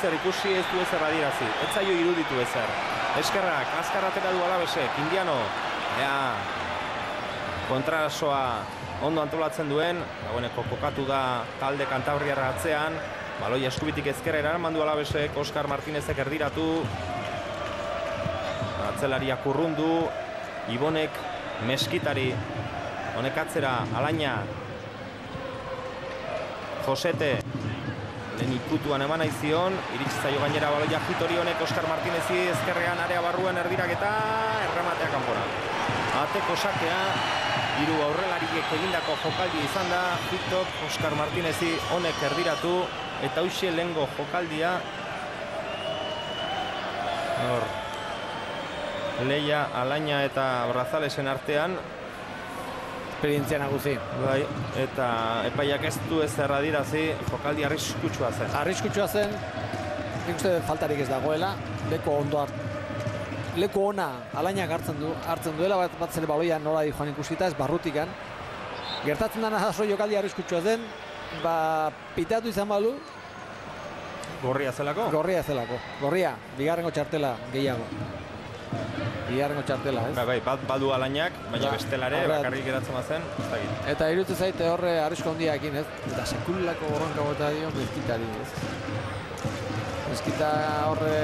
ezer ikusi, ez du ezer adirazi. Ez zaio iruditu ezer. Eskerrak, azkar atera du Alavesek, Indiano. Kontrasoa ondo antolatzen duen, dagoeneko kokatu da talde kantabriarra atzean. Baloia eskubitik ezkerrera eraman du Alavesek, Oskar Martinezek erdiratu. Atzelariak urrundu, Ibonek Meskitari. Honek atzera, Alaina. Josete. Lehen ikutuan eman aizion, iritsi zaio gainera baloia Hitori honek Oskar Martinezi ezkerrean area barruan erdiraketa, errematea kanpora. Ateko sakea, hiru aurrelariek egindako jokaldi izan da, Hitok Oskar Martinezi honek erdiratu, eta hoxe lehengo jokaldia. Leia, Alaina eta Brazalesen artean. Esperientzia nagusi. Bai, eta epaiak ez du ez erradirazi, jokaldi arriskutsua zen. Arriskutsua zen, nik uste faltarik ez dagoela, leku ona Alainak hartzen duela, bat zere baloia nola di joan ikusita, ez barrutikan. Gertatzen dena oso jokaldi arriskutsua zen, pitatu izan balu. Gorria zelako? Gorria zelako. Gorria, bigarrengo txartela gehiago. Bigarrengo txartela, ez? Bai, badu Alainak, baina bestelare, bakarrik geratzen bazen, ez da egin. Eta iruditzen zaite horre arrisko handiakin, ez? Eta sekulako gorronka bota dio Meskitari, ez? Meskita horre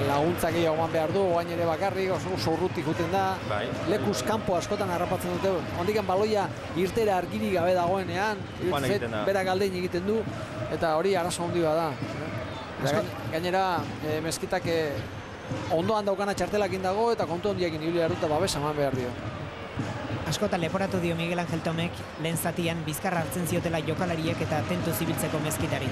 laguntzak egoan behar du, oain ere bakarrik, oso urrutik juten da. Lekuz kanpo askotan harrapatzen dute, ondikan baloia irtera argirik gabe dagoenean, berak aldein egiten du, eta hori arazo handi da. Gainera, Meskitak ondoan daukana txartelakin dago eta kontu hondiakin ibili behar dut eta babesa eman behar dio. Askotan leporatu dio Miguel Angel Tomek lehen zatian bizkarra hartzen ziotela jokalariek eta tentu zibiltzeko Meskitari.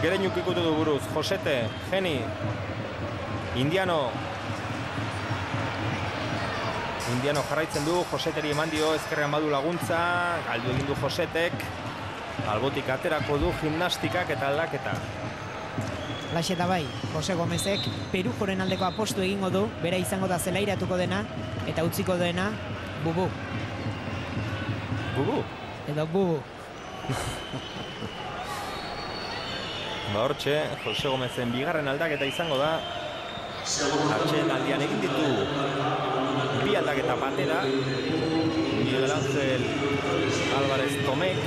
Gereinuk ikutu du buruz, Josete, Geni, Indiano. Indiano jarraitzen du, Joseteri eman dio, ezkerrean badu laguntza, galdu egin du Josetek. Albotik aterako du gimnastikak eta aldaketa. Laxe eta bai, Jose Gomezek Perujoren aldeko apostu egingo du, bera izango da zelairatuko dena, eta utziko dena, Bubu. Bubu? Edo Bubu. Hortxe, Jose Gomezen bigarren aldaketa izango da. Atxeen aldian egin ditu bi aldaketa batera. Miguel Angel Álvarez Tomek.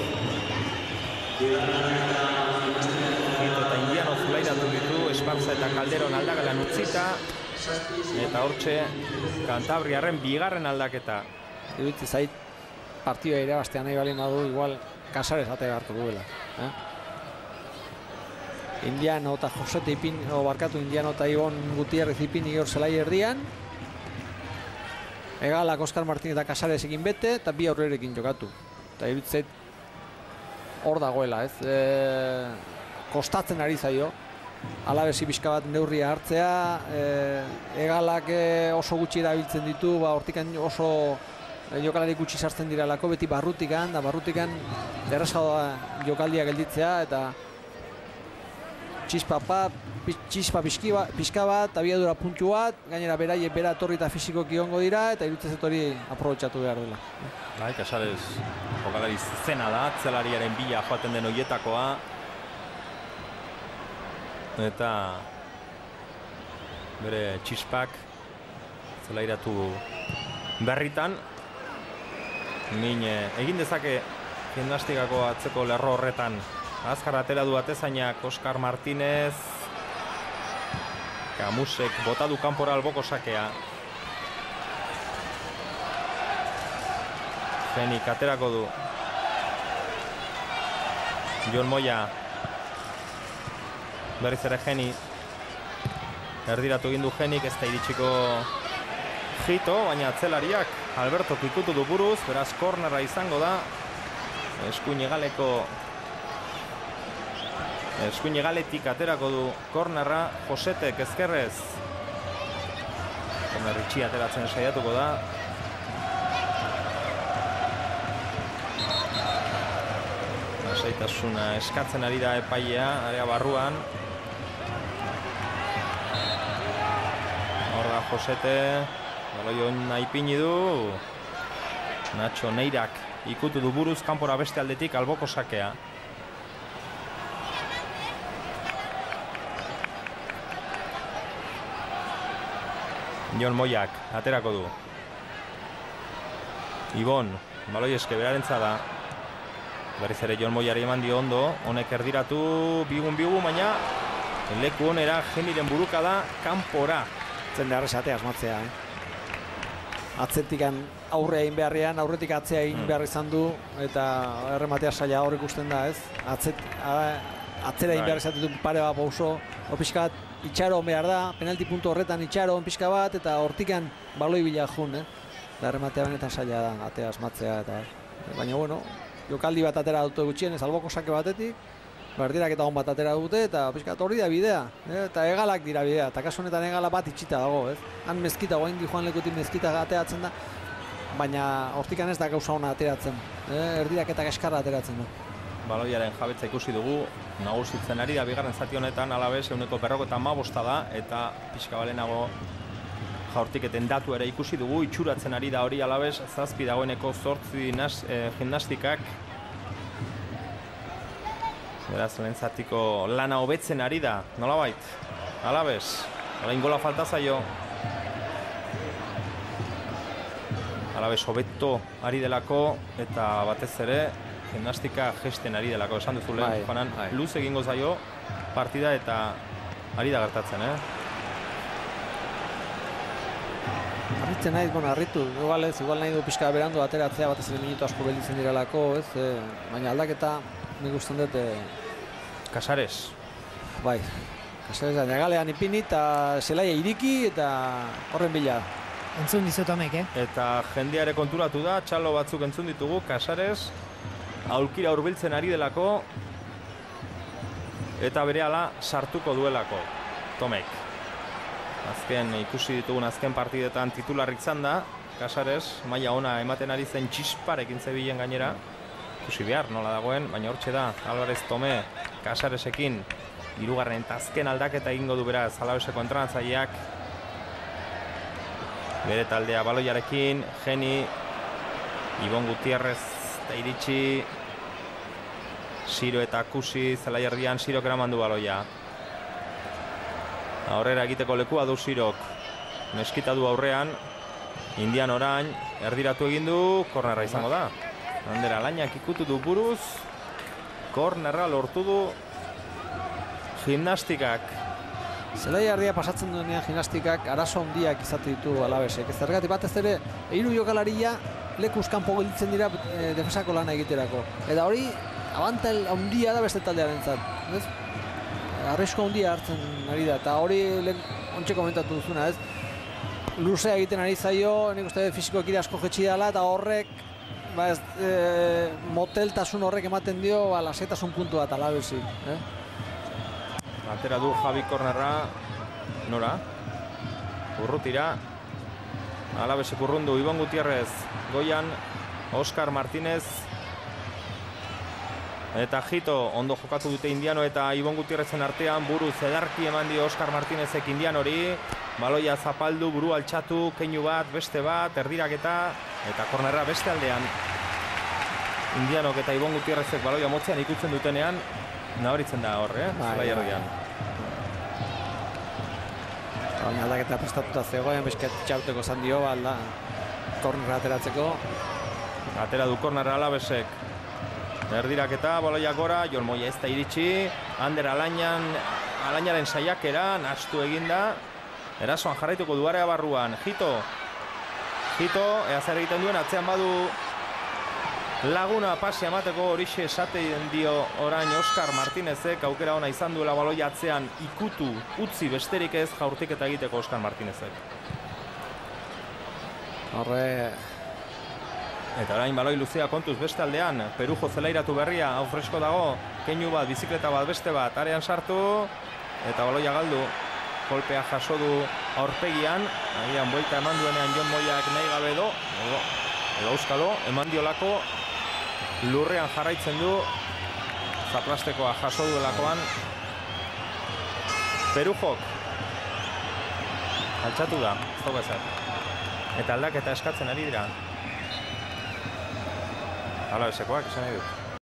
Eta Indiano zulairatu ditu, Esparza eta Calderon aldagalan utzita. Eta hortxe, Kantabriarren bigarren aldaketa. Iruditzen zait, partidua irabaztea nahi bali madu, igual Casares ate beharko duela. Indiano eta Josete ipin, Indiano eta Ibon Gutierrez ipin igor zelai erdian. Egalak Oskar Martin eta Casares egin bete, eta bi aurrerekin jokatu. Eta iruditzen zait, hor dagoela, ez? Kostatzen ari zaio. Alavesi pixka bat neurria hartzea, Egalak oso gutxi erabiltzen ditu, hortikan oso jokalari gutxi sartzen direlako, beti barrutikan, da barrutikan erraza da jokaldia gelditzea, eta txispa pixka bat, abiadura puntu bat, gainera beraiek bera etorri eta fizikoki ongo dira, eta iruditzen zait hori aprobetxatu behar dela. Bai, Casares jokalari zena da, atzelariaren bila joaten den horietakoa. Eta bere txispak zelairatu berritan. Min egin dezake gimnastikako atzeko lerro horretan. Azkar atera du atezainak Oskar Martinez. Kamusek botadu kanpora alboko sakea. Genik aterako du. Jon Moya. Berriz ere Geni. Erdiratu egin du Genik, ez da iritsiko Hito, baina atzelariak Alberto ikutu du buruz, beraz kornerra izango da. Eskuin egaletik aterako du kornerra, Josetek ezkerrez. Korner itxi ateratzen saiatuko da. Lasaitasuna eskatzen ari da epailea, area barruan. Hor da Josete, baloion naipini du. Nacho Neirak ikutu du buruz, kanpora beste aldetik alboko sakea. Jon Moiak aterako du. Ibon, baloi eske berarentza da. Berriz ere Jon Moiari eman dio ondo, honek erdiratu, bigun, baina leku onera Geniren buruka da kanpora. Zen behar esate asmatzea, Atzetikan aurre egin beharrean, aurretik atzea egin behar izan du, eta errematea saia hor ikusten da, ez? Atzera egin behar izate du pare bat pauso, hor pixka bat itxaron behar da, penalti puntu horretan itxaron pixka bat, eta hortikan baloi bila jun, errematea benetan saia da, atea asmatzea, eta baina, bueno, jokaldi bat atera dute gutxienez, alboko sake batetik, berdirak eta hon bat atera dute, eta pixkat hori da bidea, eta egalak dira bidea, eta kasu honetan egala bat itxita dago, Han mezkita, guain di joan lekutik mezkita ateratzen da, baina hortikan ez da gauza hona ateratzen, erdirak eta eskarra ateratzen da. Baloiaren jabetza ikusi dugu, nagusitzen ari da bigarren zati honetan, Alabes 155 da, eta pixka balenago jaurtiketen datu ere ikusi dugu, itxuratzen ari da hori Alabes, 7 dagoeneko 8 gimnastikak. Beraz, lehen zatiko lana hobetzen ari da, nolabait, Alabes, orain gola falta zaio. Alabes hobeto ari delako, eta batez ere, gimnastika gesten ari delako, esan duzu lehen, Joanan, luz egingo zaio partida eta ari da gertatzen, Arritzen naiz, arritu, igual nahi du pixka berandu ateratzea, batez ere minutu asko belditzen direlako, baina aldaketa nik usten dut Casares. Bai, Casares da, negalean ipini eta zelaia iriki eta horren bila. Entzun dizut homek, Eta jendeare konturatu da, txalo batzuk entzun ditugu, Casares aulkira hurbiltzen ari delako eta berehala sartuko duelako Tomek. Azken ikusi ditugun azken partidetan titularrik zan da, Casares maila ona ematen ari zen txisparekin zebilen gainera. Ikusi behar nola dagoen, baina hortxe da, Alvarez Tome Casaresekin hirugarren eta azken aldaketa egingo du beraz Alaveseko entrenatzaileak. Bere taldea baloiarekin, Geni, Ibon Gutierrez eta iritsi, Siro eta Kusi, zelai erdian Sirok eraman du baloia. Aurrera egiteko lekua du Sirok, meskita du aurrean, Indian orain, erdiratu egin du, kornerra izango da. Ander Alainak ikutu du buruz, kornerra lortu du gimnastikak. Zelai erdia pasatzen duenean gimnastikak arazo handiak izate ditu Alavesek. Ez zergatik batez ere, 3 jokalaria lekuz kanpo gelditzen dira defensako lana egiterako. Eta hori, abantel handia da beste taldearentzat. Arresko handia hartzen ari da, eta hori ontxe komentatu duzuna, ez? Luzea egiten ari zaio, nik uste fizikoak asko jetxi dela, eta horrek moteltasun horrek ematen dio lasetasun puntu bat Alavesi. Atera du Javi kornerra, nora? Urrutira. Alavesek urrundu, Ibon Gutierrez, goian, Oscar Martínez. Eta Jito, ondo jokatu dute Indiano eta Ibon Gutierrezen artean, buruz edarki eman dio Oscar Martínezek Indianori. Baloia zapaldu, buru altxatu, keinu bat, beste bat, erdiraketa, eta kornerra beste aldean. Indianok eta Ibon Gutierrezek baloia motzean ikutzen dutenean, nabaritzen da hor, zelai erdian. Baina aldaketa prestatuta zegoen, besket txauteko zan dio, kornerra ateratzeko. Atera du kornerra Alavesek. Erdiraketa, baloia gora, Jon Moia ez da iritsi, Ander Alainaren saiakera, nahastu eginda. Erasoan jarraituko du area barruan, Jito, ea zer egiten duen, atzean badu laguna pasi amateko horixe esaten dio orain Oscar Martínezek, aukera ona izan duela baloia atzean ikutu, utzi besterik ez jaurtiketa egiteko Oscar Martínezek. Horre... Eta orain baloi luzea kontuz beste aldean, Perujo zelairatu berria, hau fresko dago, keinu bat, bizikleta bat, beste bat, arean sartu, eta baloia galdu. Kolpea jaso du aurpegian, agian buelta eman duenean Jon Moiak nahi gabe edo euskalo, eman diolako, lurrean jarraitzen du, zaplastekoa jaso duelakoan. Perujok altxatu da, ez dago ezer. Eta aldaketa eskatzen ari dira. Alabesekoak, esan nahi dut.